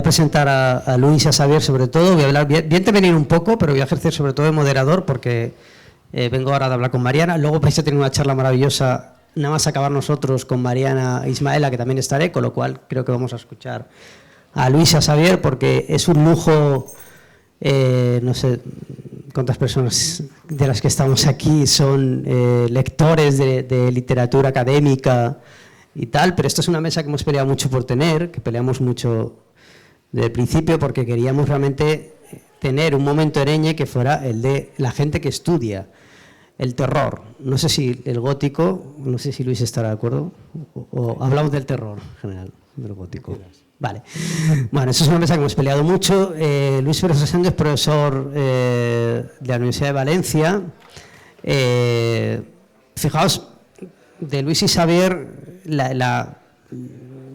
presentar a Luis y a Xavier sobre todo. Voy a hablar, voy a intervenir un poco, pero voy a ejercer sobre todo de moderador porque vengo ahora de hablar con Mariana. Luego vais a tener una charla maravillosa, nada más acabar nosotros, con Mariana e Ismaela, que también estaré, con lo cual creo que vamos a escuchar a Luis y a Xavier porque es un lujo. No sé cuántas personas de las que estamos aquí son lectores de literatura académica y tal, pero esta es una mesa que hemos peleado mucho por tener, que peleamos mucho desde el principio porque queríamos realmente tener un momento ereñe que fuera el de la gente que estudia el terror. No sé si el gótico, no sé si Luis estará de acuerdo, o hablamos del terror en general, del gótico. Vale. Bueno, eso es una mesa que hemos peleado mucho. Luis Pérez Rosendo es profesor de la Universidad de Valencia. Fijaos, de Luis y Xavier,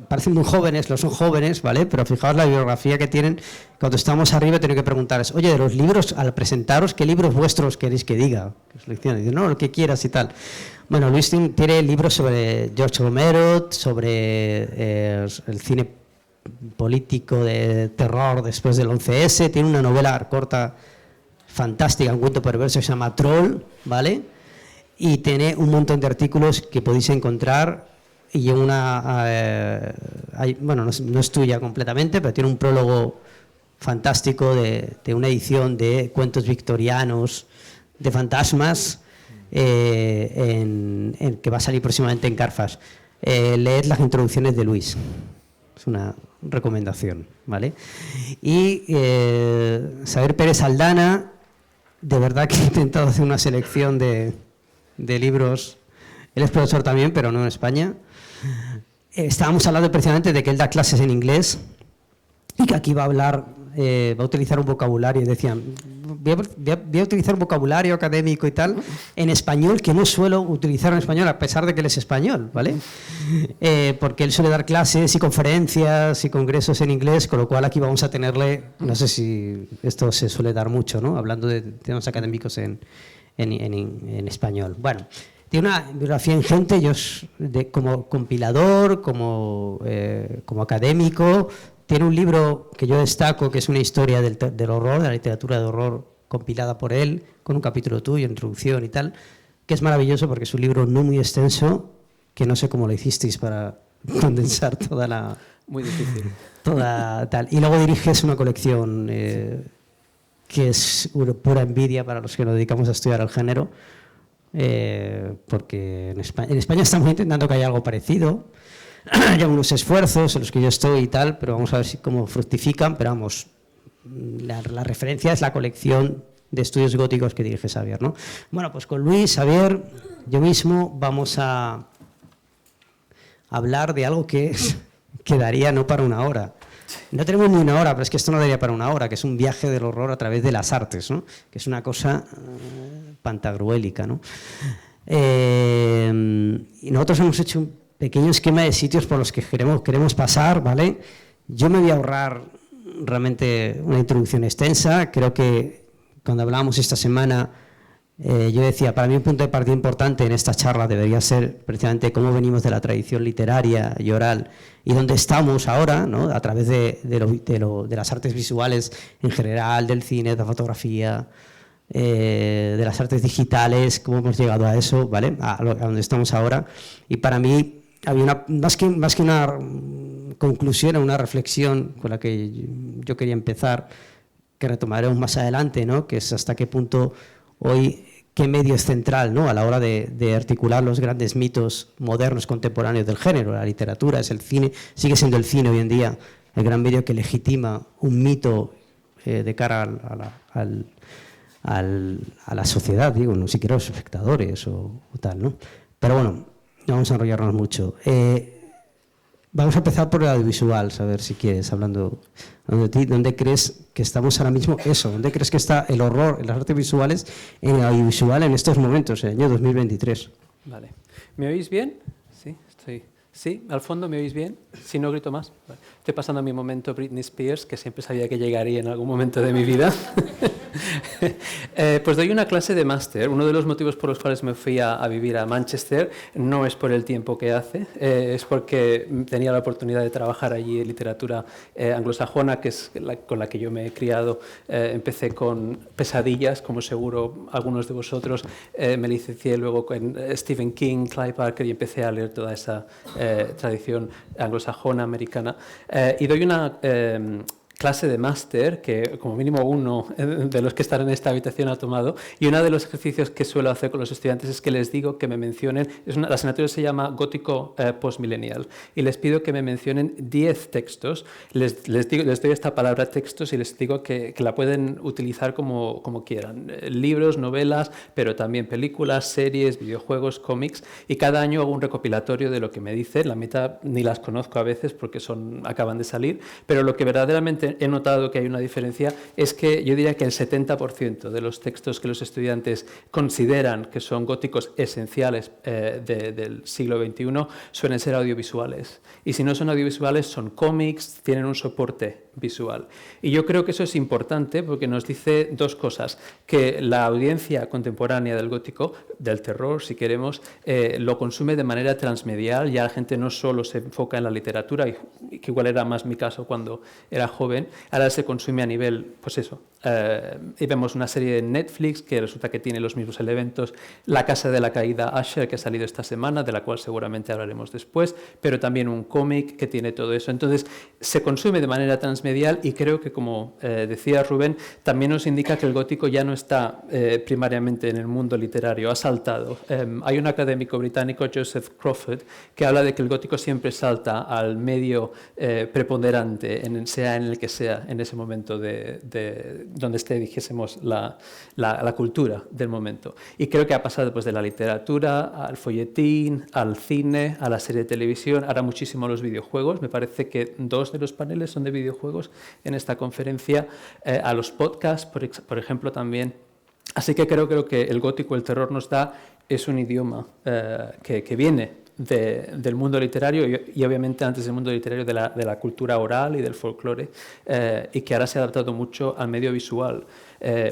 parecen muy jóvenes, lo son jóvenes, ¿vale? Pero fijaos la biografía que tienen. Cuando estamos arriba tengo que preguntarles, oye, de los libros, al presentaros, ¿qué libros vuestros queréis que diga? Dicen, no, lo que quieras y tal. Bueno, Luis tiene libros sobre George Romero, sobre el cine político de terror después del 11S, tiene una novela corta fantástica, un cuento perverso que se llama Troll, ¿vale? Y tiene un montón de artículos que podéis encontrar y una, bueno, no es tuya completamente, pero tiene un prólogo fantástico de una edición de cuentos victorianos de fantasmas que va a salir próximamente en Carfas. Leed las introducciones de Luis. Es una recomendación, ¿vale? Y Xavier Pérez Aldana, de verdad que he intentado hacer una selección de libros. Él es profesor también, pero no en España. Estábamos hablando precisamente de que él da clases en inglés y que aquí va a hablar, va a utilizar un vocabulario, decían, voy a utilizar un vocabulario académico y tal, en español, que no suelo utilizar en español, a pesar de que él es español, ¿vale? Porque él suele dar clases y conferencias y congresos en inglés, con lo cual aquí vamos a tenerle, no sé si esto se suele dar mucho, ¿no? Hablando de temas académicos en español. Bueno, tiene una biografía ingente, yo como compilador, como académico. Tiene un libro que yo destaco, que es una historia del horror, de la literatura de horror compilada por él, con un capítulo tuyo, introducción y tal, que es maravilloso porque es un libro no muy extenso, que no sé cómo lo hicisteis para condensar toda la... Muy difícil. Toda tal. Y luego diriges una colección que es pura envidia para los que nos dedicamos a estudiar el género, porque en España estamos intentando que haya algo parecido. Hay algunos esfuerzos en los que yo estoy y tal, pero vamos a ver cómo fructifican, pero vamos, la referencia es la colección de estudios góticos que dirige Xavier, ¿no? Bueno, pues con Luis, Xavier, yo mismo vamos a hablar de algo que quedaría no para una hora. No tenemos ni una hora, pero es que esto no daría para una hora, que es un viaje del horror a través de las artes, ¿no? Que es una cosa pantagruélica, ¿no? Y nosotros hemos hecho un pequeño esquema de sitios por los que queremos pasar, ¿vale? Yo me voy a ahorrar realmente una introducción extensa. Creo que cuando hablábamos esta semana, yo decía, para mí un punto de partida importante en esta charla debería ser precisamente cómo venimos de la tradición literaria y oral y dónde estamos ahora, ¿no? A través de las artes visuales en general, del cine, de la fotografía, de las artes digitales, cómo hemos llegado a eso, ¿vale? A donde estamos ahora. Y para mí había más que una conclusión, una reflexión con la que yo quería empezar, que retomaremos más adelante, ¿no? Que es hasta qué punto hoy, qué medio es central, ¿no? A la hora de articular los grandes mitos modernos contemporáneos del género. La literatura, es el cine, sigue siendo el cine hoy en día el gran medio que legitima un mito de cara a la sociedad, digo, no siquiera a los espectadores o tal, ¿no? Pero bueno, no vamos a enrollarnos mucho. Vamos a empezar por el audiovisual, a ver si quieres, hablando de ti. ¿Dónde crees que estamos ahora mismo? Eso, ¿dónde crees que está el horror en las artes visuales, en el audiovisual en estos momentos, en el año 2023? Vale. ¿Me oís bien? Sí, Sí, al fondo me oís bien. Si no, grito más. Vale. Estoy pasando mi momento Britney Spears, que siempre sabía que llegaría en algún momento de mi vida. Pues doy una clase de máster. Uno de los motivos por los cuales me fui a vivir a Manchester no es por el tiempo que hace, es porque tenía la oportunidad de trabajar allí en literatura anglosajona, que es con la que yo me he criado. Empecé con Pesadillas, como seguro algunos de vosotros. Me licencié luego con Stephen King, Clive Barker, y empecé a leer toda esa tradición anglosajona, americana. Y doy una clase de máster que como mínimo uno de los que están en esta habitación ha tomado, y uno de los ejercicios que suelo hacer con los estudiantes es que les digo que me mencionen, la asignatura se llama Gótico Postmillennial, y les pido que me mencionen 10 textos, les doy esta palabra textos y les digo que la pueden utilizar como quieran, libros, novelas, pero también películas, series, videojuegos, cómics, y cada año hago un recopilatorio de lo que me dicen. La mitad ni las conozco a veces porque acaban de salir, pero lo que verdaderamente he notado que hay una diferencia es que yo diría que el 70% de los textos que los estudiantes consideran que son góticos esenciales del siglo XXI suelen ser audiovisuales. Y si no son audiovisuales, son cómics, tienen un soporte visual. Y yo creo que eso es importante porque nos dice dos cosas: que la audiencia contemporánea del gótico, del terror, si queremos, lo consume de manera transmedial. Ya la gente no solo se enfoca en la literatura, y que igual era más mi caso cuando era joven, ahora se consume a nivel, pues eso, y vemos una serie de Netflix que resulta que tiene los mismos elementos, La Casa de la Caída Usher, que ha salido esta semana, de la cual seguramente hablaremos después, pero también un cómic que tiene todo eso. Entonces, se consume de manera transmedial, y creo que, como decía Rubén, también nos indica que el gótico ya no está primariamente en el mundo literario, ha saltado. Hay un académico británico, Joseph Crawford, que habla de que el gótico siempre salta al medio preponderante, sea en el que sea en ese momento de donde esté, dijésemos, la cultura del momento. Y creo que ha pasado pues de la literatura al folletín, al cine, a la serie de televisión, ahora muchísimo a los videojuegos. Me parece que 2 de los paneles son de videojuegos en esta conferencia, a los podcasts, por ejemplo, también. Así que creo que el gótico, el terror nos da, es un idioma que viene del mundo literario y obviamente antes del mundo literario de la cultura oral y del folclore, y que ahora se ha adaptado mucho al medio visual.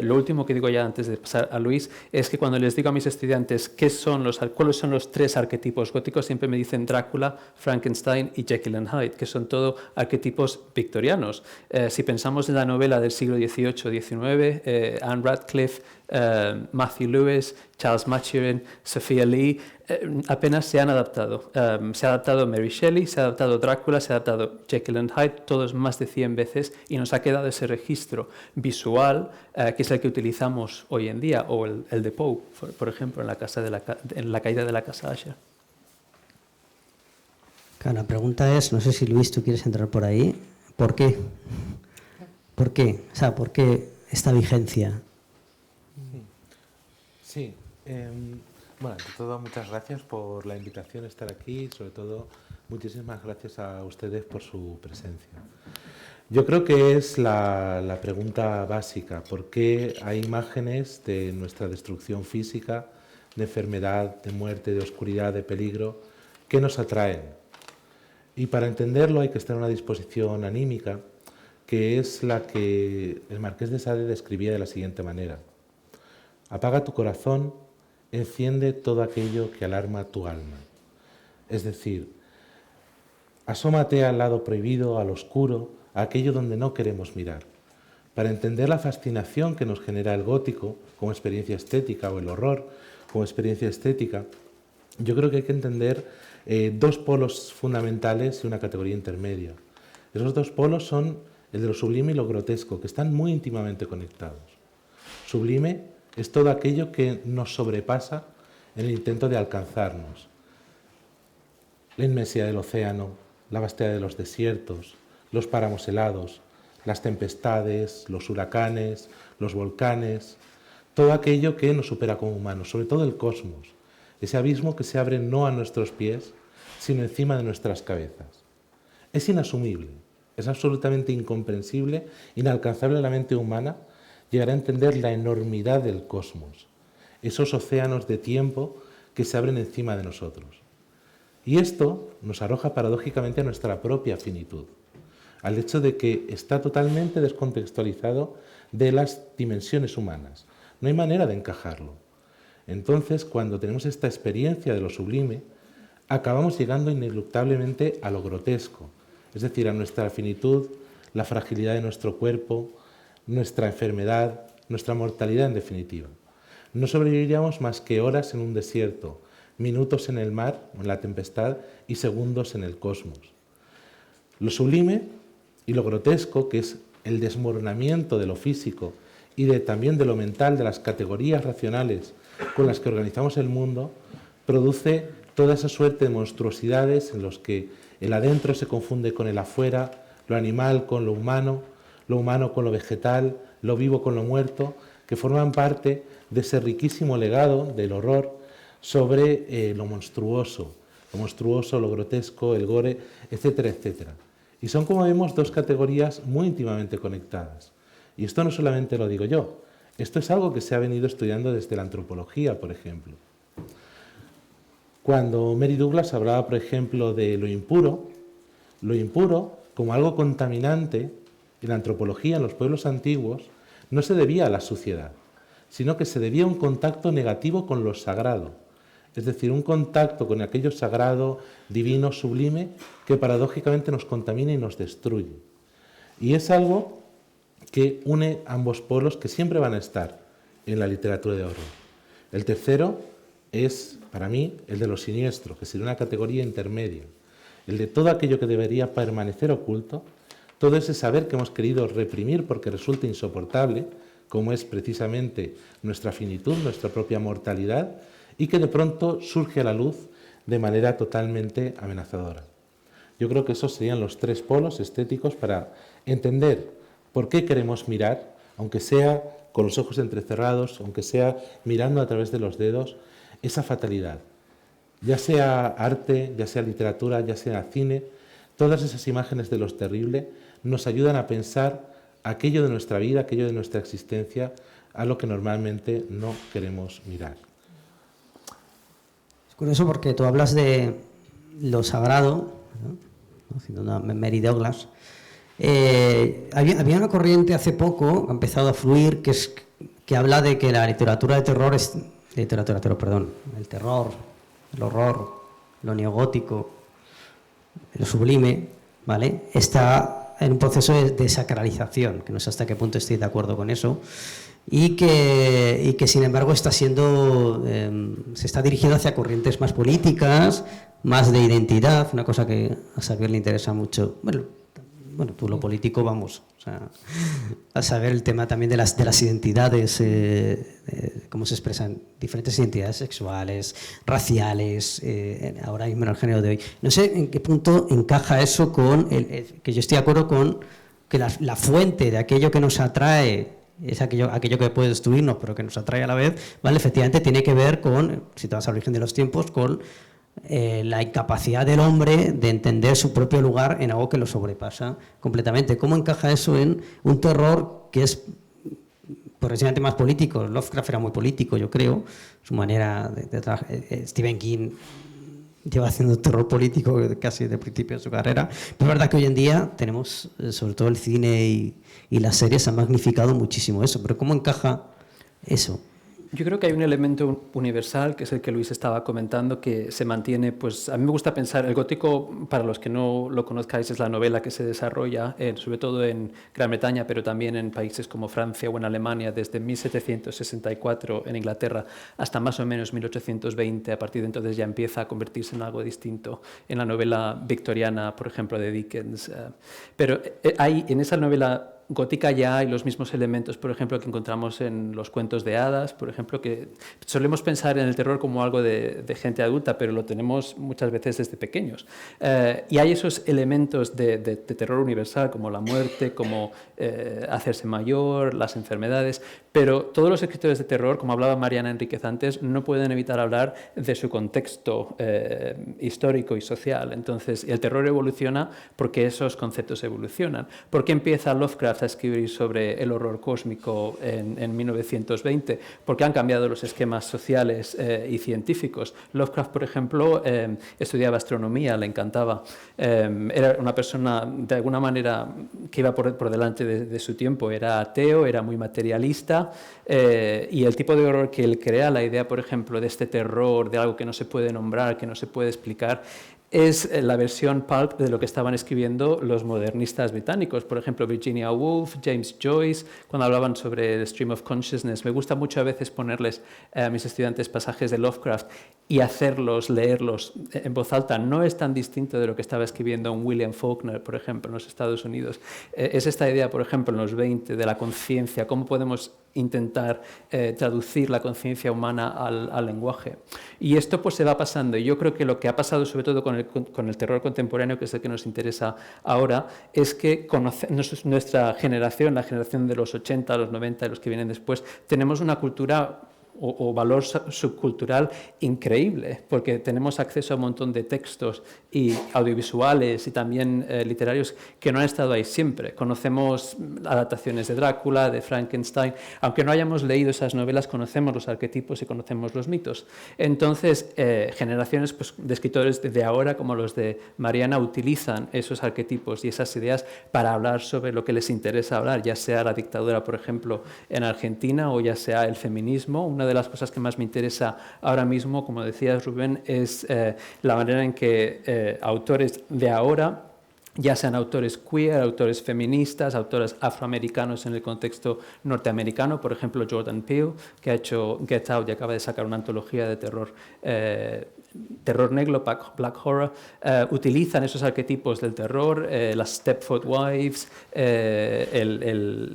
Lo último que digo ya antes de pasar a Luis es que cuando les digo a mis estudiantes cuáles son los 3 arquetipos góticos, siempre me dicen Drácula, Frankenstein y Jekyll and Hyde, que son todo arquetipos victorianos. Si pensamos en la novela del siglo XVIII-XIX, Anne Radcliffe, Matthew Lewis, Charles Maturin, Sophia Lee, apenas se han adaptado. Se ha adaptado Mary Shelley, se ha adaptado Drácula, se ha adaptado Jekyll and Hyde, todos más de 100 veces, y nos ha quedado ese registro visual que es el que utilizamos hoy en día, o el de Poe, por ejemplo, en la caída de la casa Usher. Claro, la pregunta es, no sé si Luis, tú quieres entrar por ahí, ¿por qué? ¿Por qué? O sea, ¿por qué esta vigencia? Sí, bueno, ante todo, muchas gracias por la invitación a estar aquí, sobre todo muchísimas gracias a ustedes por su presencia. Yo creo que es la pregunta básica: ¿por qué hay imágenes de nuestra destrucción física, de enfermedad, de muerte, de oscuridad, de peligro, que nos atraen? Y para entenderlo hay que estar en una disposición anímica, que es la que el Marqués de Sade describía de la siguiente manera: apaga tu corazón, enciende todo aquello que alarma tu alma. Es decir, asómate al lado prohibido, al oscuro, a aquello donde no queremos mirar. Para entender la fascinación que nos genera el gótico como experiencia estética, o el horror como experiencia estética, yo creo que hay que entender 2 polos fundamentales y una categoría intermedia. Esos 2 polos son el de lo sublime y lo grotesco, que están muy íntimamente conectados. Sublime es todo aquello que nos sobrepasa en el intento de alcanzarnos. La inmensidad del océano, la vastedad de los desiertos, los páramos helados, las tempestades, los huracanes, los volcanes, todo aquello que nos supera como humanos, sobre todo el cosmos, ese abismo que se abre no a nuestros pies, sino encima de nuestras cabezas. Es inasumible, es absolutamente incomprensible, inalcanzable a la mente humana llegar a entender la enormidad del cosmos, esos océanos de tiempo que se abren encima de nosotros. Y esto nos arroja paradójicamente a nuestra propia finitud. al hecho de que está totalmente descontextualizado de las dimensiones humanas. No hay manera de encajarlo. Entonces, cuando tenemos esta experiencia de lo sublime, acabamos llegando ineluctablemente a lo grotesco, es decir, a nuestra finitud, la fragilidad de nuestro cuerpo, nuestra enfermedad, nuestra mortalidad en definitiva. No sobreviviríamos más que horas en un desierto, minutos en el mar o en la tempestad y segundos en el cosmos. Lo sublime y lo grotesco, que es el desmoronamiento de lo físico y también de lo mental, de las categorías racionales con las que organizamos el mundo, produce toda esa suerte de monstruosidades en los que el adentro se confunde con el afuera, lo animal con lo humano con lo vegetal, lo vivo con lo muerto, que forman parte de ese riquísimo legado del horror sobre lo monstruoso, lo grotesco, el gore, etcétera, etcétera. Y son, como vemos, dos categorías muy íntimamente conectadas. Y esto no solamente lo digo yo, esto es algo que se ha venido estudiando desde la antropología, por ejemplo. Cuando Mary Douglas hablaba, por ejemplo, de lo impuro como algo contaminante, en la antropología, en los pueblos antiguos, no se debía a la suciedad, sino que se debía a un contacto negativo con lo sagrado, es decir, un contacto con aquello sagrado, divino, sublime, que paradójicamente nos contamina y nos destruye. Y es algo que une ambos polos que siempre van a estar en la literatura de horror. El tercero es, para mí, el de lo siniestro, que sería una categoría intermedia, el de todo aquello que debería permanecer oculto, todo ese saber que hemos querido reprimir porque resulta insoportable, como es precisamente nuestra finitud, nuestra propia mortalidad, y que de pronto surge a la luz de manera totalmente amenazadora. Yo creo que esos serían los tres polos estéticos para entender por qué queremos mirar, aunque sea con los ojos entrecerrados, aunque sea mirando a través de los dedos, esa fatalidad. Ya sea arte, ya sea literatura, ya sea cine, todas esas imágenes de lo terrible nos ayudan a pensar aquello de nuestra vida, aquello de nuestra existencia, a lo que normalmente no queremos mirar. Es curioso porque tú hablas de lo sagrado, ¿no? Haciendo una Mary Douglas. Había una corriente hace poco, ha empezado a fluir, que habla de que la literatura de terror es... el terror, el horror, lo neogótico, lo sublime, ¿vale? Está en un proceso de desacralización, que no sé hasta qué punto estoy de acuerdo con eso, y que sin embargo está siendo, se está dirigiendo hacia corrientes más políticas, más de identidad, una cosa que a Xavier le interesa mucho. Bueno, tú lo político, vamos, o sea, a saber el tema también de las identidades, cómo se expresan diferentes identidades sexuales, raciales, ahora mismo en el género de hoy. No sé en qué punto encaja eso con, que yo estoy de acuerdo con que la fuente de aquello que nos atrae es aquello que puede destruirnos, pero que nos atrae a la vez, ¿vale? Efectivamente tiene que ver con, si te vas al origen de los tiempos, con la incapacidad del hombre de entender su propio lugar en algo que lo sobrepasa completamente. ¿Cómo encaja eso en un terror que es progresivamente más político? Lovecraft era muy político, yo creo, su manera de trabajar. Stephen King lleva haciendo terror político casi de principio de su carrera, pero es verdad que hoy en día tenemos, sobre todo el cine y las series han magnificado muchísimo eso, pero ¿cómo encaja eso? Yo creo que hay un elemento universal, que es el que Luis estaba comentando, que se mantiene, pues a mí me gusta pensar, el gótico, para los que no lo conozcáis, es la novela que se desarrolla, sobre todo en Gran Bretaña, pero también en países como Francia o en Alemania, desde 1764 en Inglaterra hasta más o menos 1820. A partir de entonces ya empieza a convertirse en algo distinto en la novela victoriana, por ejemplo, de Dickens. Pero hay en esa novela gótica ya hay los mismos elementos, por ejemplo, que encontramos en los cuentos de hadas, por ejemplo, que solemos pensar en el terror como algo de gente adulta, pero lo tenemos muchas veces desde pequeños. Y hay esos elementos de terror universal, como la muerte, como hacerse mayor, las enfermedades, pero todos los escritores de terror, como hablaba Mariana Enríquez antes, no pueden evitar hablar de su contexto histórico y social. Entonces, el terror evoluciona porque esos conceptos evolucionan. ¿Por qué empieza Lovecraft Lovecraft a escribir sobre el horror cósmico en 1920, porque han cambiado los esquemas sociales y científicos. Lovecraft, por ejemplo, estudiaba astronomía, le encantaba. Era una persona, de alguna manera, que iba por delante de su tiempo. Era ateo, era muy materialista, y el tipo de horror que él crea, la idea, por ejemplo, de este terror, de algo que no se puede nombrar, que no se puede explicar, es la versión pulp de lo que estaban escribiendo los modernistas británicos, por ejemplo Virginia Woolf, James Joyce, cuando hablaban sobre el stream of consciousness. Me gusta mucho a veces ponerles a mis estudiantes pasajes de Lovecraft y hacerlos leerlos en voz alta. No es tan distinto de lo que estaba escribiendo un William Faulkner, por ejemplo, en los Estados Unidos. Es esta idea, por ejemplo, en los 20, de la conciencia, cómo podemos intentar traducir la conciencia humana al lenguaje. Y esto pues se va pasando, y yo creo que lo que ha pasado sobre todo con el terror contemporáneo, que es el que nos interesa ahora, es que nuestra generación, la generación de los 80, los 90 y los que vienen después, tenemos una cultura o valor subcultural increíble, porque tenemos acceso a un montón de textos y audiovisuales y también literarios que no han estado ahí siempre. Conocemos adaptaciones de Drácula, de Frankenstein, aunque no hayamos leído esas novelas, conocemos los arquetipos y conocemos los mitos. Entonces, generaciones pues, de escritores de ahora, como los de Mariana, utilizan esos arquetipos y esas ideas para hablar sobre lo que les interesa hablar, ya sea la dictadura, por ejemplo, en Argentina, o ya sea el feminismo. Una de las cosas que más me interesa ahora mismo, como decías, Rubén, es la manera en que autores de ahora, ya sean autores queer, autores feministas, autores afroamericanos en el contexto norteamericano, por ejemplo Jordan Peele, que ha hecho Get Out y acaba de sacar una antología de terror negro, Black Horror, utilizan esos arquetipos del terror, las Stepford Wives,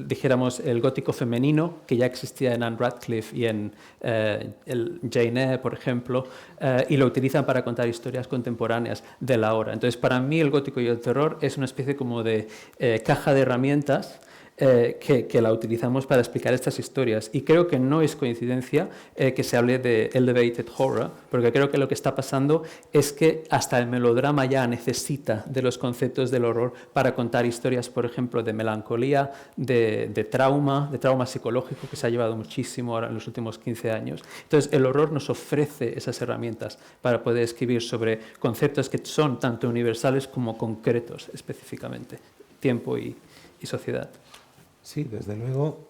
dijéramos el gótico femenino, que ya existía en Anne Radcliffe y en el Jane Eyre, por ejemplo, y lo utilizan para contar historias contemporáneas de la hora. Entonces, para mí el gótico y el terror es una especie como de caja de herramientas que la utilizamos para explicar estas historias. Y creo que no es coincidencia que se hable de elevated horror, porque creo que lo que está pasando es que hasta el melodrama ya necesita de los conceptos del horror para contar historias, por ejemplo, de melancolía, de trauma psicológico, que se ha llevado muchísimo ahora en los últimos 15 años. Entonces, el horror nos ofrece esas herramientas para poder escribir sobre conceptos que son tanto universales como concretos específicamente, tiempo y sociedad. Sí, desde luego,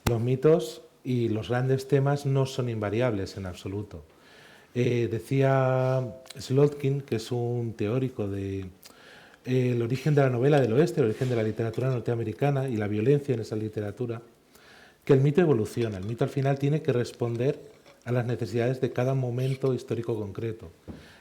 los mitos y los grandes temas no son invariables en absoluto. Decía Slotkin, que es un teórico del origen de la novela del oeste, el origen de la literatura norteamericana y la violencia en esa literatura, que el mito evoluciona. El mito al final tiene que responder a las necesidades de cada momento histórico concreto.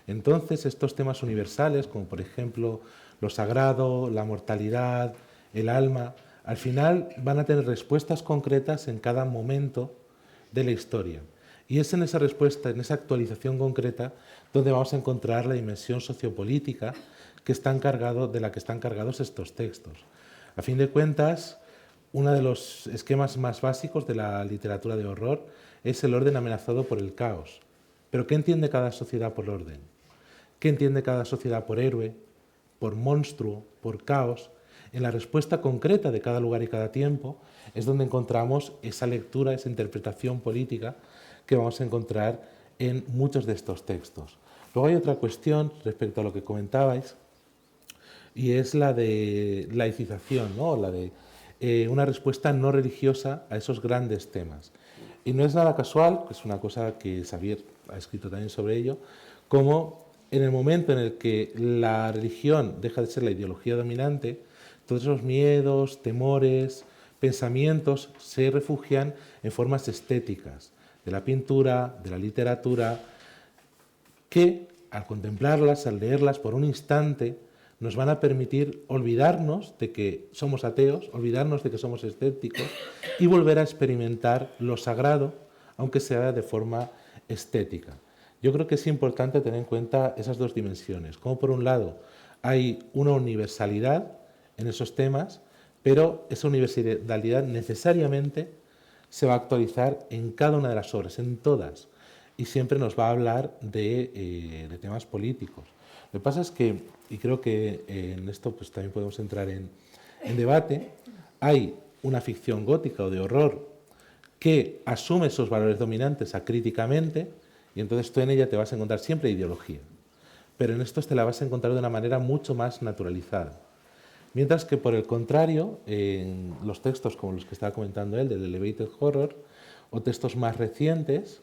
Entonces, estos temas universales, como por ejemplo lo sagrado, la mortalidad, el alma, al final van a tener respuestas concretas en cada momento de la historia. Y es en esa respuesta, en esa actualización concreta, donde vamos a encontrar la dimensión sociopolítica de la que están cargados estos textos. A fin de cuentas, uno de los esquemas más básicos de la literatura de horror es el orden amenazado por el caos. Pero ¿qué entiende cada sociedad por orden? ¿Qué entiende cada sociedad por héroe, por monstruo, por caos? En la respuesta concreta de cada lugar y cada tiempo es donde encontramos esa lectura, esa interpretación política que vamos a encontrar en muchos de estos textos. Luego hay otra cuestión respecto a lo que comentabais, y es la de laicización, ¿no? La de una respuesta no religiosa a esos grandes temas. Y no es nada casual, es una cosa que Xavier ha escrito también sobre ello, como en el momento en el que la religión deja de ser la ideología dominante, todos esos miedos, temores, pensamientos se refugian en formas estéticas, de la pintura, de la literatura, que al contemplarlas, al leerlas por un instante, nos van a permitir olvidarnos de que somos ateos, olvidarnos de que somos escépticos y volver a experimentar lo sagrado, aunque sea de forma estética. Yo creo que es importante tener en cuenta esas dos dimensiones. Como por un lado hay una universalidad en esos temas, pero esa universalidad necesariamente se va a actualizar en cada una de las obras, en todas, y siempre nos va a hablar de temas políticos. Lo que pasa es que, y creo que en esto pues, también podemos entrar en debate, hay una ficción gótica o de horror que asume esos valores dominantes acríticamente, y entonces tú en ella te vas a encontrar siempre ideología. Pero en estos te la vas a encontrar de una manera mucho más naturalizada. Mientras que, por el contrario, en los textos como los que estaba comentando él, del Elevated Horror, o textos más recientes,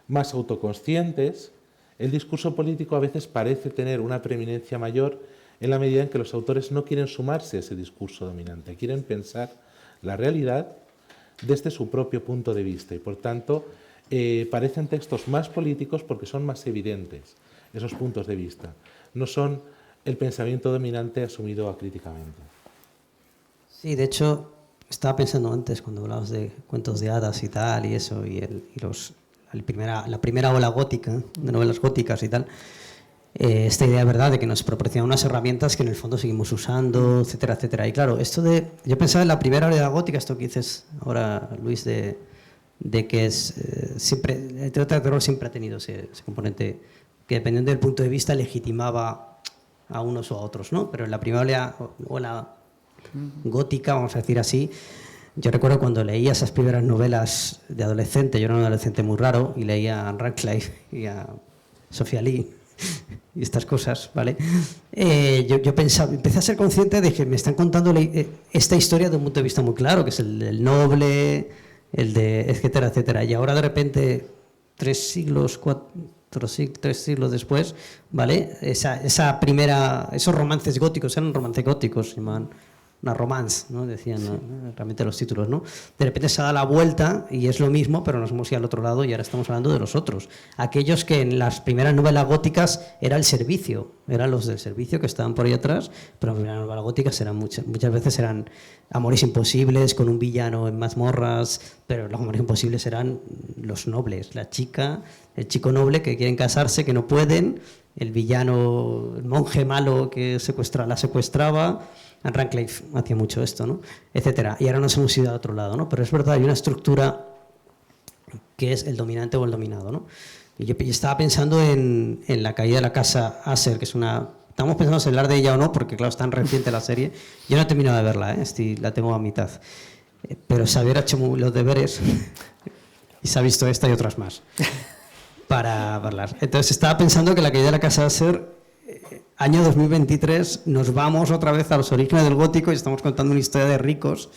más autoconscientes, el discurso político a veces parece tener una preeminencia mayor en la medida en que los autores no quieren sumarse a ese discurso dominante, quieren pensar la realidad desde su propio punto de vista y, por tanto, parecen textos más políticos porque son más evidentes esos puntos de vista, no son el pensamiento dominante asumido acríticamente. Sí, de hecho, estaba pensando antes, cuando hablabas de cuentos de hadas y tal, y eso, la primera ola gótica, de novelas góticas y tal, esta idea, ¿verdad?, de que nos proporciona unas herramientas que en el fondo seguimos usando, etcétera, etcétera. Y claro, yo pensaba en la primera ola gótica, esto que dices ahora, Luis, de que siempre, el teatro de terror siempre ha tenido ese componente que, dependiendo del punto de vista, legitimaba a unos o a otros, ¿no? Pero en la primera ola gótica, vamos a decir así, yo recuerdo cuando leía esas primeras novelas de adolescente, yo era un adolescente muy raro, y leía a Anne Radcliffe y a Sofía Lee y estas cosas, ¿vale? Yo pensaba, empecé a ser consciente de que me están contando esta historia de un punto de vista muy claro, que es el del noble, el de etcétera, etcétera. Y ahora de repente, 3 siglos después, ¿vale? Esos romances góticos, eran romances góticos, se llamaban una romance, ¿no? Decían, ¿no?, realmente los títulos, ¿no? De repente se da la vuelta y es lo mismo, pero nos hemos ido al otro lado y ahora estamos hablando de los otros. Aquellos que en las primeras novelas góticas era el servicio, eran los del servicio que estaban por ahí atrás, pero las primeras novelas góticas eran muchas veces eran amores imposibles con un villano en mazmorras, pero los amores imposibles eran los nobles, la chica, el chico noble que quieren casarse, que no pueden, el villano, el monje malo que la secuestraba. Anne Radcliffe hacía mucho esto, ¿no?, etcétera. Y ahora nos hemos ido a otro lado, ¿no? Pero es verdad, hay una estructura que es el dominante o el dominado, ¿no? Y yo estaba pensando en la caída de la casa Asher, que es una... Estamos pensando si hablar de ella o no, porque claro, es tan reciente la serie. Yo no he terminado de verla, la tengo a mitad. Pero Xavier ha hecho los deberes y se ha visto esta y otras más para verlas. Entonces estaba pensando que la caída de la casa Asher... Año 2023, nos vamos otra vez a los orígenes del gótico y estamos contando una historia de ricos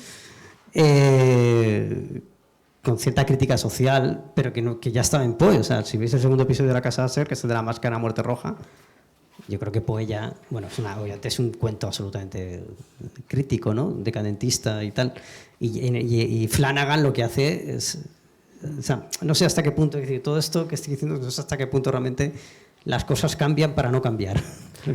con cierta crítica social, pero que ya estaba en Poe. O sea, si veis el segundo episodio de La Casa Asher, que es el de la máscara muerte roja, yo creo que Poe ya, bueno, obviamente es un cuento absolutamente crítico, ¿no?, decadentista y tal. Y Flanagan lo que hace es, o sea, no sé hasta qué punto, es decir, todo esto que estoy diciendo, no sé hasta qué punto realmente las cosas cambian para no cambiar.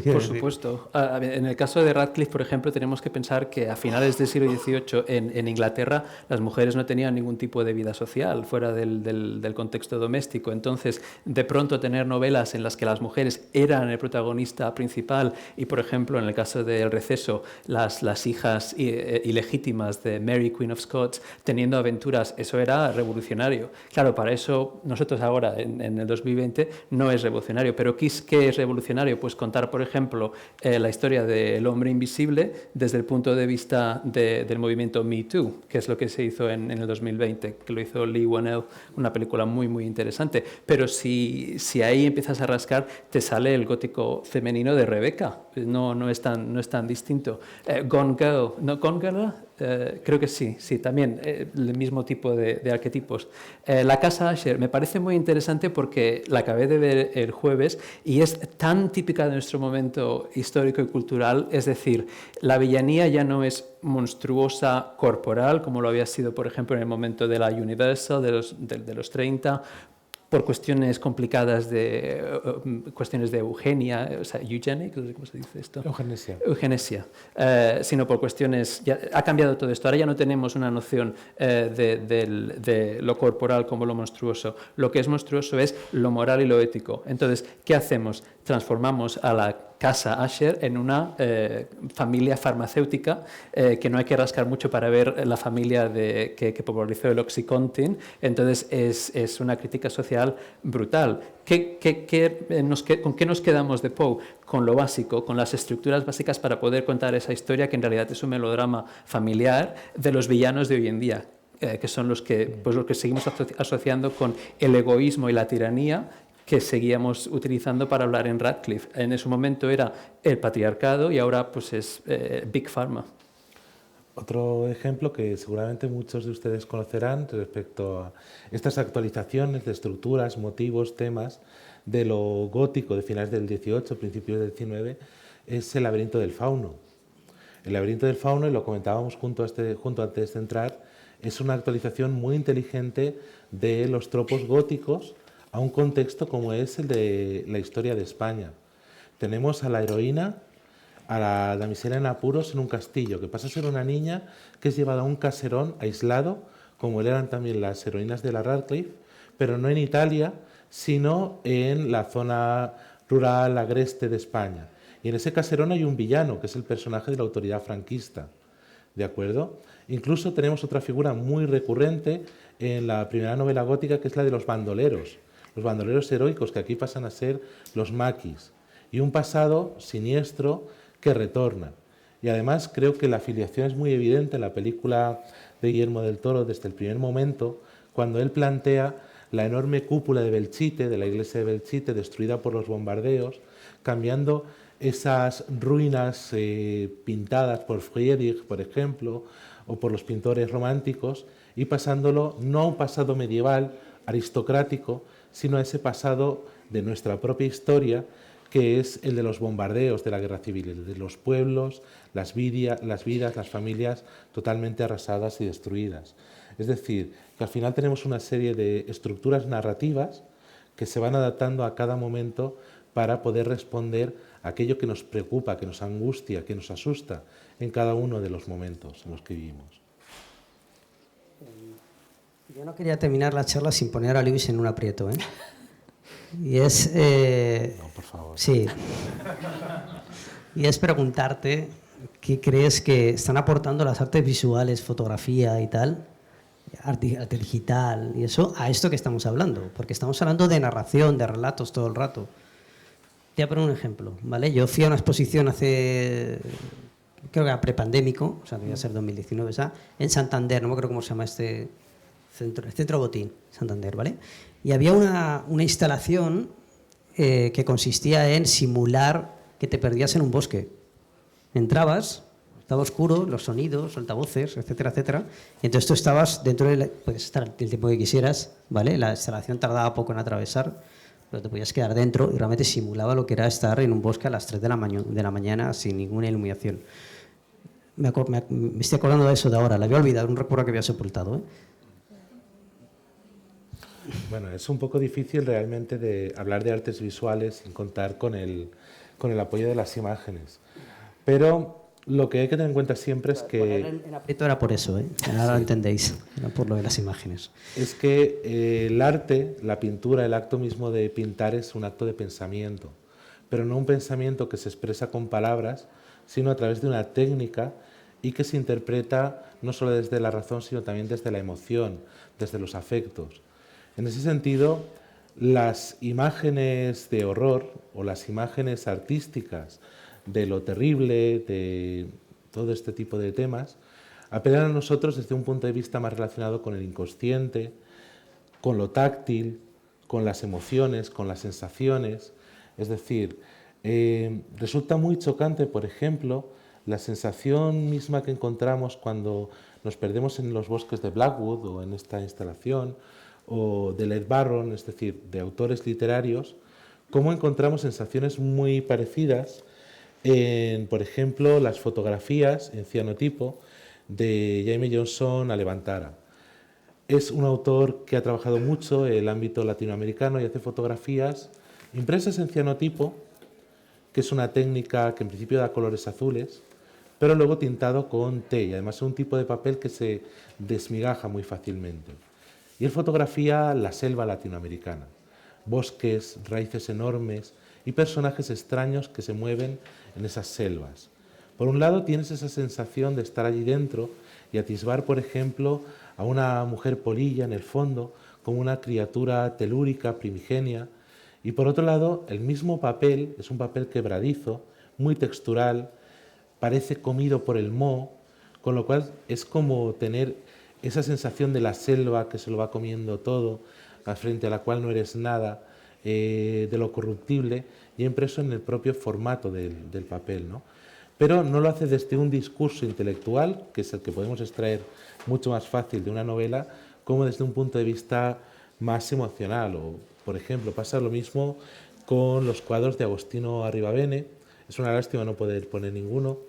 Por supuesto. En el caso de Radcliffe, por ejemplo, tenemos que pensar que a finales del siglo XVIII en Inglaterra las mujeres no tenían ningún tipo de vida social fuera del contexto doméstico. Entonces, de pronto tener novelas en las que las mujeres eran el protagonista principal y, por ejemplo, en el caso de El Receso, las hijas ilegítimas de Mary, Queen of Scots, teniendo aventuras, eso era revolucionario. Claro, para eso nosotros ahora, en el 2020, no es revolucionario. Pero ¿qué es revolucionario? Pues contar, por ejemplo, la historia del hombre invisible desde el punto de vista del movimiento Me Too, que es lo que se hizo en el 2020, que lo hizo Leigh Whannell, una película muy, muy interesante. Pero si ahí empiezas a rascar, te sale el gótico femenino de Rebecca. No es tan distinto. Gone Girl, ¿no? Gone Girl, creo que sí, también el mismo tipo de arquetipos. La casa Asher me parece muy interesante porque la acabé de ver el jueves y es tan típica de nuestro momento histórico y cultural, es decir, la villanía ya no es monstruosa corporal como lo había sido, por ejemplo, en el momento de la Universal de los 30, por cuestiones complicadas cuestiones de eugenia, o sea, eugenics, ¿cómo se dice esto? Eugenesia, sino por cuestiones, ya ha cambiado todo esto. Ahora ya no tenemos una noción de lo corporal como lo monstruoso. Lo que es monstruoso es lo moral y lo ético. Entonces, ¿qué hacemos? transformamos a la casa Asher en una familia farmacéutica que no hay que rascar mucho para ver la familia que popularizó el Oxycontin. Entonces es una crítica social brutal. ¿Con qué nos quedamos de Poe? Con lo básico, con las estructuras básicas para poder contar esa historia que en realidad es un melodrama familiar de los villanos de hoy en día, que son los que seguimos asociando con el egoísmo y la tiranía que seguíamos utilizando para hablar en Radcliffe. En ese momento era el patriarcado y ahora pues es Big Pharma. Otro ejemplo que seguramente muchos de ustedes conocerán respecto a estas actualizaciones de estructuras, motivos, temas de lo gótico de finales del 18, principios del 19, es el laberinto del fauno. El laberinto del fauno, y lo comentábamos junto antes de entrar, es una actualización muy inteligente de los tropos góticos a un contexto como es el de la historia de España. Tenemos a la heroína, a la damisela en apuros en un castillo, que pasa a ser una niña que es llevada a un caserón aislado, como eran también las heroínas de la Radcliffe, pero no en Italia, sino en la zona rural, agreste de España. Y en ese caserón hay un villano, que es el personaje de la autoridad franquista. ¿De acuerdo? Incluso tenemos otra figura muy recurrente en la primera novela gótica, que es la de los bandoleros heroicos, que aquí pasan a ser los maquis, y un pasado siniestro que retorna. Y además creo que la afiliación es muy evidente en la película de Guillermo del Toro desde el primer momento, cuando él plantea la enorme cúpula de Belchite, de la iglesia de Belchite, destruida por los bombardeos, cambiando esas ruinas pintadas por Friedrich, por ejemplo, o por los pintores románticos, y pasándolo no a un pasado medieval, aristocrático, sino a ese pasado de nuestra propia historia, que es el de los bombardeos de la guerra civil, el de los pueblos, las vidas, las familias totalmente arrasadas y destruidas. Es decir, que al final tenemos una serie de estructuras narrativas que se van adaptando a cada momento para poder responder a aquello que nos preocupa, que nos angustia, que nos asusta en cada uno de los momentos en los que vivimos. Yo no quería terminar la charla sin poner a Lewis en un aprieto, ¿eh? Y es... No, por favor. Sí. Y es preguntarte qué crees que están aportando las artes visuales, fotografía y tal, arte digital y eso, a esto que estamos hablando. Porque estamos hablando de narración, de relatos todo el rato. Te voy a poner un ejemplo, ¿vale? Yo fui a una exposición creo que era prepandémico, o sea, debía ser 2019, ¿sabes? En Santander, no me acuerdo cómo se llama este centro, el Centro Botín, Santander, ¿vale? Y había una instalación que consistía en simular que te perdías en un bosque. Entrabas, estaba oscuro, los sonidos, altavoces, etcétera, etcétera, y entonces tú estabas dentro puedes estar el tiempo que quisieras, ¿vale? La instalación tardaba poco en atravesar, pero te podías quedar dentro y realmente simulaba lo que era estar en un bosque a las 3 de la mañana sin ninguna iluminación. Me estoy acordando de eso de ahora, la había olvidado, un recuerdo que había sepultado, ¿eh? Bueno, es un poco difícil realmente de hablar de artes visuales sin contar con el apoyo de las imágenes. Pero lo que hay que tener en cuenta siempre es que... Poner en aprieto era por eso, ¿eh? Ahora lo entendéis, era por lo de las imágenes. Es que el arte, la pintura, el acto mismo de pintar es un acto de pensamiento, pero no un pensamiento que se expresa con palabras, sino a través de una técnica y que se interpreta no solo desde la razón, sino también desde la emoción, desde los afectos. En ese sentido, las imágenes de horror o las imágenes artísticas de lo terrible, de todo este tipo de temas, apelan a nosotros desde un punto de vista más relacionado con el inconsciente, con lo táctil, con las emociones, con las sensaciones. Es decir, resulta muy chocante, por ejemplo, la sensación misma que encontramos cuando nos perdemos en los bosques de Blackwood o en esta instalación, o de Led Barron, es decir, de autores literarios, cómo encontramos sensaciones muy parecidas en, por ejemplo, las fotografías en cianotipo de Jaime Johnson Alevantara. Es un autor que ha trabajado mucho en el ámbito latinoamericano y hace fotografías impresas en cianotipo, que es una técnica que en principio da colores azules, pero luego tintado con té, y además es un tipo de papel que se desmigaja muy fácilmente. Y él fotografía la selva latinoamericana, bosques, raíces enormes, y personajes extraños que se mueven en esas selvas. Por un lado tienes esa sensación de estar allí dentro y atisbar, por ejemplo, a una mujer polilla en el fondo, como una criatura telúrica, primigenia, y por otro lado el mismo papel es un papel quebradizo, muy textural, parece comido por el moho, con lo cual es como tener esa sensación de la selva que se lo va comiendo todo, frente a la cual no eres nada, de lo corruptible, y impreso en el propio formato del papel, ¿no? Pero no lo hace desde un discurso intelectual, que es el que podemos extraer mucho más fácil de una novela, como desde un punto de vista más emocional. O, por ejemplo, pasa lo mismo con los cuadros de Agostino Arribavene, es una lástima no poder poner ninguno,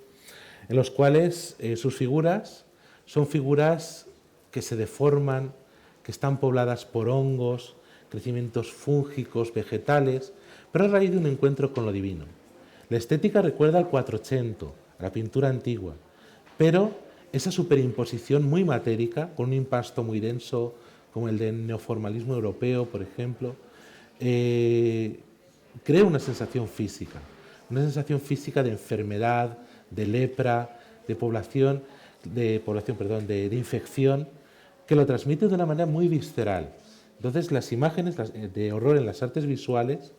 en los cuales sus figuras son figuras que se deforman, que están pobladas por hongos, crecimientos fúngicos, vegetales, pero a raíz de un encuentro con lo divino. La estética recuerda al Quattrocento, a la pintura antigua, pero esa superimposición muy matérica, con un impasto muy denso, como el del neoformalismo europeo, por ejemplo, crea una sensación física de enfermedad, de lepra, de infección, que lo transmite de una manera muy visceral. Entonces, las imágenes de horror en las artes visuales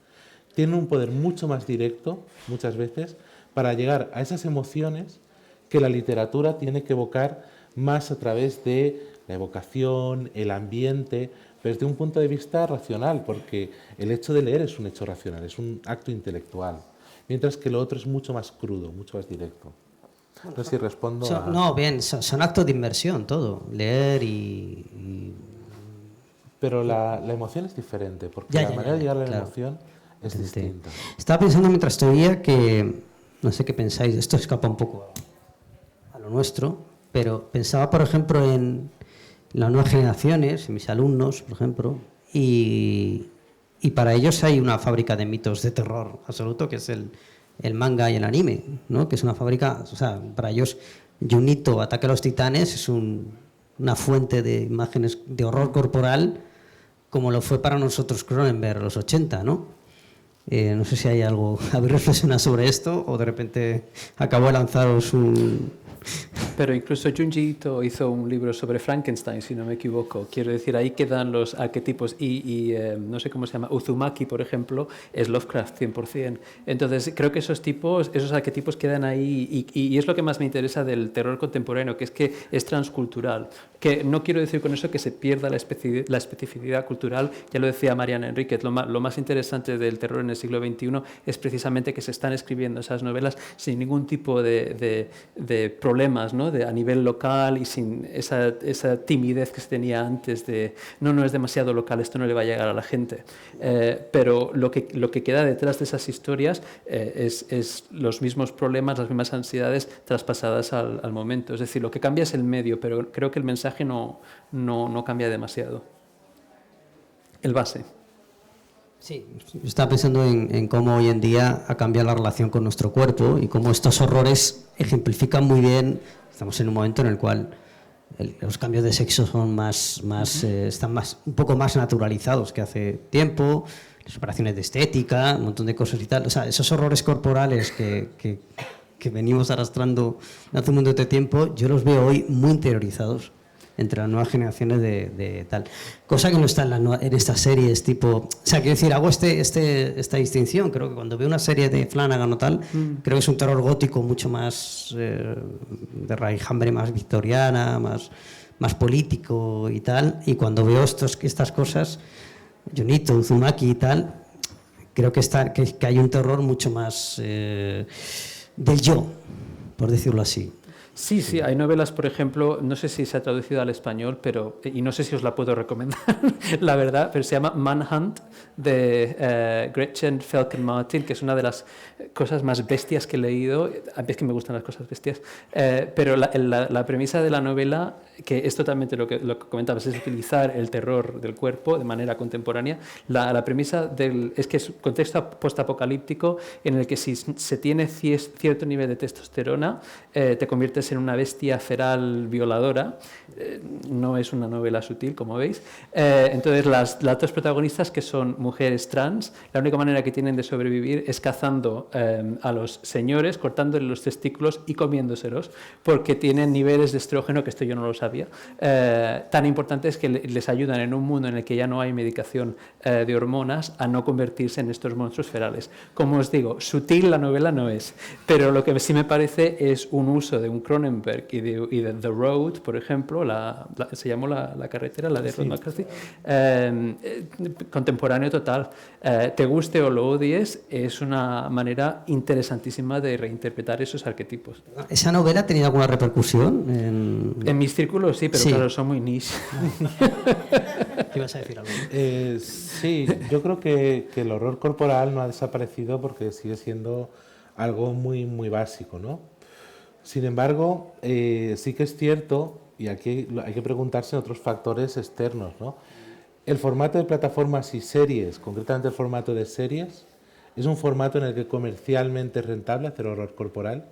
tienen un poder mucho más directo, muchas veces, para llegar a esas emociones que la literatura tiene que evocar más a través de la evocación, el ambiente, pero desde un punto de vista racional, porque el hecho de leer es un hecho racional, es un acto intelectual, mientras que lo otro es mucho más crudo, mucho más directo. No sé si respondo a... No, bien, son actos de inmersión todo, leer y... Pero la emoción es diferente, porque la manera de llegar a la emoción es distinta. Estaba pensando mientras te oía que, no sé qué pensáis, esto escapa un poco a lo nuestro, pero pensaba, por ejemplo, en las nuevas generaciones, en mis alumnos, por ejemplo, y para ellos hay una fábrica de mitos de terror absoluto, que es el manga y el anime, ¿no? Que es una fábrica, o sea, para ellos Junito, Ataque a los Titanes, es una fuente de imágenes de horror corporal, como lo fue para nosotros Cronenberg los 80, ¿no? No sé si hay algo, ¿habéis reflexionado sobre esto o de repente acabo de lanzaros un... Pero incluso Junji Ito hizo un libro sobre Frankenstein, si no me equivoco. Quiero decir, ahí quedan los arquetipos y no sé cómo se llama, Uzumaki, por ejemplo, es Lovecraft 100%. Entonces, creo que esos arquetipos quedan ahí y es lo que más me interesa del terror contemporáneo, que es transcultural. Que no quiero decir con eso que se pierda la especificidad cultural, ya lo decía Mariana Enríquez, lo más interesante del terror en el siglo XXI es precisamente que se están escribiendo esas novelas sin ningún tipo de problemas, ¿no? A nivel local y sin esa timidez que se tenía antes de no es demasiado local, esto no le va a llegar a la gente. Pero lo que queda detrás de esas historias es los mismos problemas, las mismas ansiedades traspasadas al momento. Es decir, lo que cambia es el medio, pero creo que el mensaje no cambia demasiado. El base. Sí, estaba pensando en cómo hoy en día ha cambiado la relación con nuestro cuerpo y cómo estos horrores ejemplifican muy bien. Estamos en un momento en el cual los cambios de sexo son están un poco más naturalizados que hace tiempo, las operaciones de estética, un montón de cosas y tal. O sea, esos horrores corporales que venimos arrastrando hace un montón de tiempo, yo los veo hoy muy interiorizados entre las nuevas generaciones de tal. Cosa que no está en estas series tipo... O sea, quiero decir, hago esta distinción. Creo que cuando veo una serie de Flanagan o tal, creo que es un terror gótico mucho más de raigambre, más victoriana, más político y tal. Y cuando veo estas cosas, Junito, Uzumaki y tal, creo que hay un terror mucho más del yo, por decirlo así. Sí, hay novelas, por ejemplo, no sé si se ha traducido al español, y no sé si os la puedo recomendar, la verdad, pero se llama Manhunt, de Gretchen Felken-Martin, que es una de las cosas más bestias que he leído. A mí es que me gustan las cosas bestias, pero la premisa de la novela, que es totalmente lo que comentabas, es utilizar el terror del cuerpo de manera contemporánea. La premisa es que es un contexto postapocalíptico en el que si se tiene cierto nivel de testosterona, te conviertes conviertes en una bestia feral violadora. No es una novela sutil, como veis. Entonces, las dos protagonistas, que son mujeres trans, la única manera que tienen de sobrevivir es cazando a los señores, cortándole los testículos y comiéndoselos, porque tienen niveles de estrógeno, que esto yo no lo sabía, tan importantes que les ayudan en un mundo en el que ya no hay medicación de hormonas a no convertirse en estos monstruos ferales. Como os digo, sutil la novela no es, pero lo que sí me parece es un uso de un Cronenberg y de The Road, por ejemplo, se llamó la carretera, la de Rod McCarthy, contemporáneo total. Te guste o lo odies, es una manera interesantísima de reinterpretar esos arquetipos. ¿Esa novela ha tenido alguna repercusión? En mis círculos sí, pero claro, son muy niche. ¿Qué ibas a decir algo? Sí, yo creo que el horror corporal no ha desaparecido porque sigue siendo algo muy, muy básico, ¿no? Sin embargo, sí que es cierto, y aquí hay que preguntarse en otros factores externos, ¿no? El formato de plataformas y series, concretamente el formato de series, es un formato en el que comercialmente es rentable hacer horror corporal.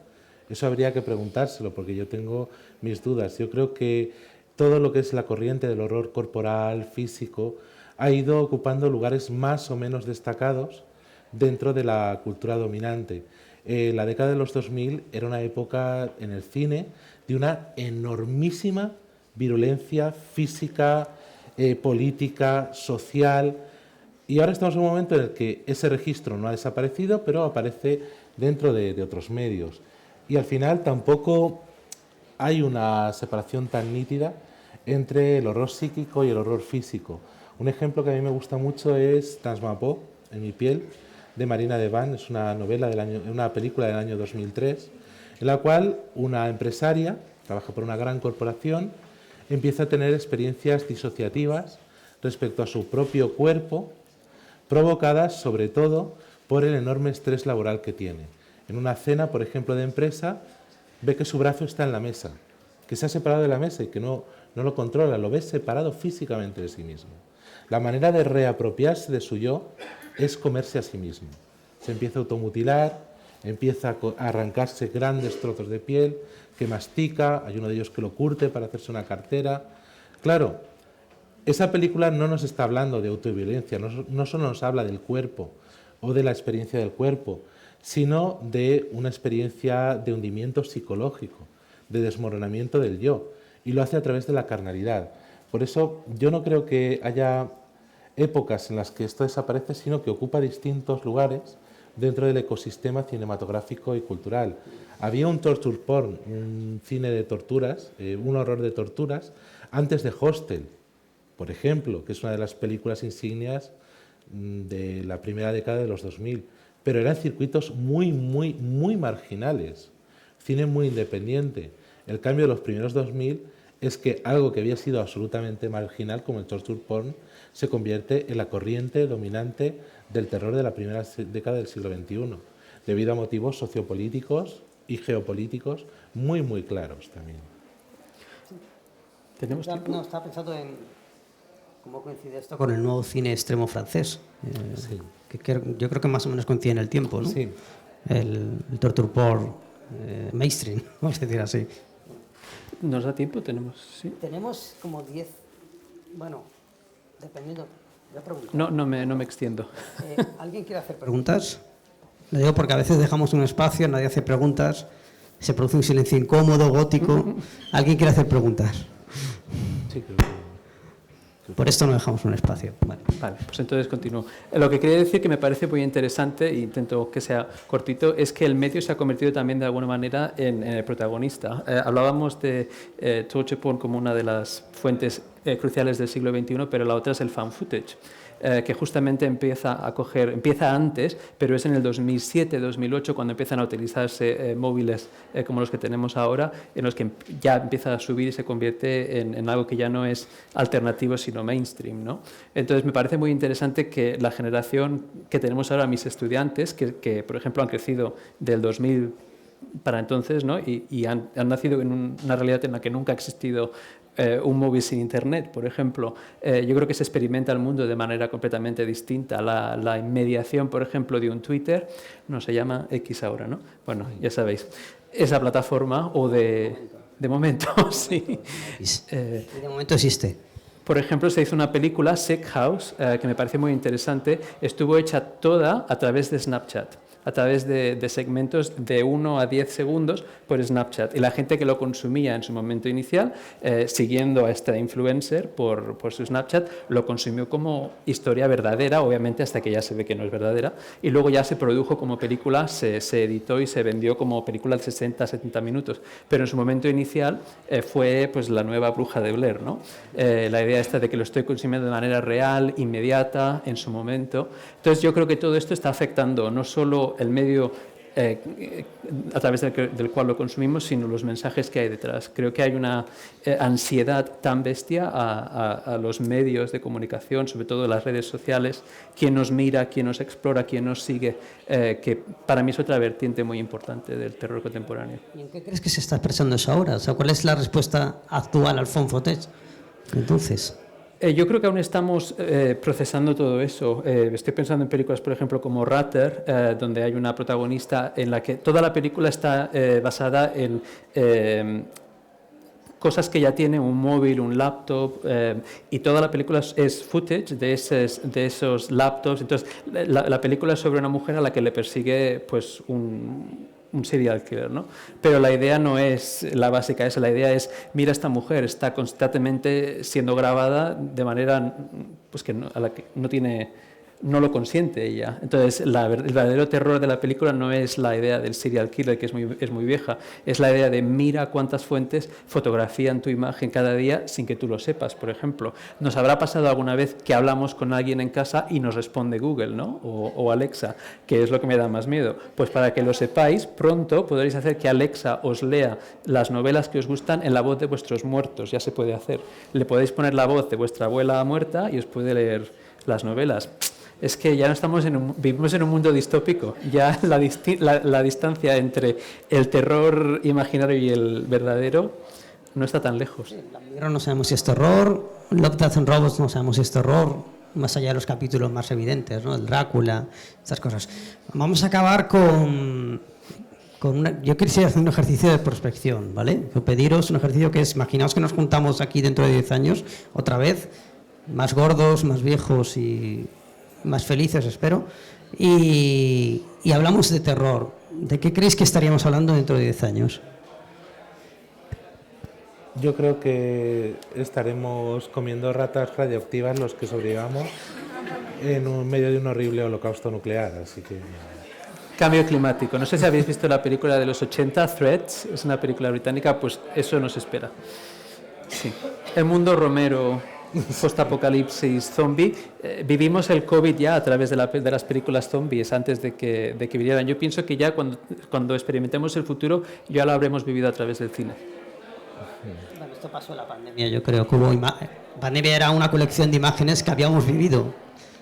Eso habría que preguntárselo, porque yo tengo mis dudas. Yo creo que todo lo que es la corriente del horror corporal, físico, ha ido ocupando lugares más o menos destacados dentro de la cultura dominante. La década de los 2000 era una época en el cine de una enormísima virulencia física, política, social, y ahora estamos en un momento en el que ese registro no ha desaparecido, pero aparece dentro de otros medios. Y al final tampoco hay una separación tan nítida entre el horror psíquico y el horror físico. Un ejemplo que a mí me gusta mucho es Transmapó, en mi piel, de Marina Devan. Es una novela una película del año 2003, en la cual una empresaria, trabaja por una gran corporación, empieza a tener experiencias disociativas respecto a su propio cuerpo, provocadas sobre todo por el enorme estrés laboral que tiene. En una cena, por ejemplo, de empresa, ve que su brazo está en la mesa, que se ha separado de la mesa y que no lo controla, lo ve separado físicamente de sí mismo. La manera de reapropiarse de su yo es comerse a sí mismo. Se empieza a automutilar, empieza a arrancarse grandes trozos de piel, que mastica, hay uno de ellos que lo curte para hacerse una cartera. Claro, esa película no nos está hablando de autoviolencia, no solo nos habla del cuerpo o de la experiencia del cuerpo, sino de una experiencia de hundimiento psicológico, de desmoronamiento del yo, y lo hace a través de la carnalidad. Por eso yo no creo que haya épocas en las que esto desaparece, sino que ocupa distintos lugares dentro del ecosistema cinematográfico y cultural. Había un torture porn, un cine de torturas, un horror de torturas, antes de Hostel, por ejemplo, que es una de las películas insignias de la primera década de los 2000, pero eran circuitos muy, muy, muy marginales, cine muy independiente. El cambio de los primeros 2000 es que algo que había sido absolutamente marginal, como el torture porn, se convierte en la corriente dominante del terror de la primera década del siglo XXI, debido a motivos sociopolíticos y geopolíticos muy, muy claros también. ¿Tenemos tiempo? No, estaba pensando en cómo coincide esto con el nuevo cine extremo francés, Sí. que yo creo que más o menos coincide en el tiempo, ¿no? Sí. El torture porn mainstream, vamos a decir así. ¿Nos da tiempo? Tenemos, sí. Tenemos como 10, bueno, dependiendo. No me extiendo. ¿Alguien quiere hacer preguntas? Lo digo porque a veces dejamos un espacio, nadie hace preguntas, se produce un silencio incómodo, gótico. ¿Alguien quiere hacer preguntas? Sí, creo que... Por esto no dejamos un espacio. Vale, pues entonces continúo. Lo que quería decir, que me parece muy interesante, e intento que sea cortito, es que el medio se ha convertido también de alguna manera en el protagonista. Hablábamos de torture porn como una de las fuentes cruciales del siglo XXI, pero la otra es el fan footage, que justamente empieza antes, pero es en el 2007-2008 cuando empiezan a utilizarse móviles como los que tenemos ahora, en los que ya empieza a subir y se convierte en algo que ya no es alternativo sino mainstream, ¿no? Entonces me parece muy interesante que la generación que tenemos ahora, mis estudiantes, que por ejemplo han crecido del 2000 para entonces, ¿no? Y han nacido en una realidad en la que nunca ha existido un móvil sin Internet, por ejemplo. Yo creo que se experimenta el mundo de manera completamente distinta. La inmediación, por ejemplo, de un Twitter, no se llama X ahora, ¿no? Bueno, ya sabéis, esa plataforma o de momento, sí. De momento existe. Por ejemplo, se hizo una película, Sick House, que me parece muy interesante. Estuvo hecha toda a través de Snapchat, a través de segmentos de 1 a 10 segundos por Snapchat. Y la gente que lo consumía en su momento inicial, siguiendo a esta influencer por su Snapchat, lo consumió como historia verdadera, obviamente hasta que ya se ve que no es verdadera. Y luego ya se produjo como película, se editó y se vendió como película de 60 a 70 minutos. Pero en su momento inicial fue pues, la nueva Bruja de Blair, ¿no? La idea esta de que lo estoy consumiendo de manera real, inmediata, en su momento. Entonces yo creo que todo esto está afectando no solo el medio a través del cual lo consumimos, sino los mensajes que hay detrás. Creo que hay una ansiedad tan bestia a los medios de comunicación, sobre todo las redes sociales, quién nos mira, quién nos explora, quién nos sigue, que para mí es otra vertiente muy importante del terror contemporáneo. ¿Y en qué crees que se está expresando eso ahora? O sea, ¿cuál es la respuesta actual al found footage? Entonces... Yo creo que aún estamos procesando todo eso. Estoy pensando en películas, por ejemplo, como Rutter, donde hay una protagonista en la que toda la película está basada en cosas que ya tiene, un móvil, un laptop, y toda la película es footage de esos laptops. Entonces, la película es sobre una mujer a la que le persigue pues, un serial killer, ¿no? Pero la idea no es la básica esa, la idea es, mira, esta mujer está constantemente siendo grabada de manera pues, a la que no lo consiente ella. Entonces, el verdadero terror de la película no es la idea del serial killer, que es muy vieja, es la idea de mira cuántas fuentes fotografían tu imagen cada día sin que tú lo sepas, por ejemplo. Nos habrá pasado alguna vez que hablamos con alguien en casa y nos responde Google, ¿no? O Alexa, que es lo que me da más miedo. Pues para que lo sepáis, pronto podréis hacer que Alexa os lea las novelas que os gustan en la voz de vuestros muertos, ya se puede hacer. Le podéis poner la voz de vuestra abuela muerta y os puede leer las novelas. Es que ya no vivimos en un mundo distópico, ya la distancia entre el terror imaginario y el verdadero no está tan lejos. No sabemos si es terror, Love, Death and Robots no sabemos si es terror, más allá de los capítulos más evidentes, ¿no? El Drácula, estas cosas. Vamos a acabar con yo quisiera hacer un ejercicio de prospección, ¿vale? Pediros un ejercicio que es, imaginaos que nos juntamos aquí dentro de 10 años, otra vez, más gordos, más viejos y más felices, espero, y hablamos de terror. ¿De qué creéis que estaríamos hablando dentro de 10 años? Yo creo que estaremos comiendo ratas radioactivas los que sobrevivamos en medio de un horrible holocausto nuclear, así que... Cambio climático. No sé si habéis visto la película de los 80, Threads, es una película británica, pues eso nos espera. Sí. El mundo Romero... post-apocalipsis zombie, vivimos el COVID ya a través de las películas zombies antes de que vinieran. Yo pienso que ya cuando experimentemos el futuro ya lo habremos vivido a través del cine. Bueno, esto pasó en la pandemia, yo creo que la pandemia era una colección de imágenes que habíamos vivido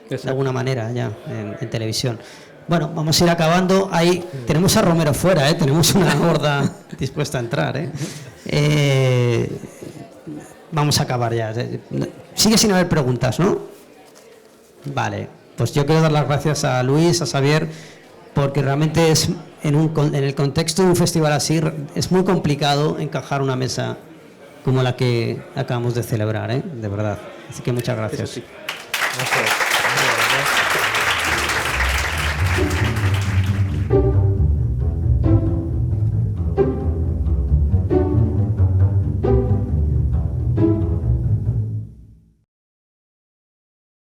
de alguna manera ya en televisión. Bueno, vamos a ir acabando. Ahí tenemos a Romero fuera, tenemos una horda dispuesta a entrar. Vamos a acabar ya. Sigue sin haber preguntas, ¿no? Vale, pues yo quiero dar las gracias a Luis, a Xavier, porque realmente es en el contexto de un festival así es muy complicado encajar una mesa como la que acabamos de celebrar, de verdad. Así que muchas gracias. Eso sí. Gracias.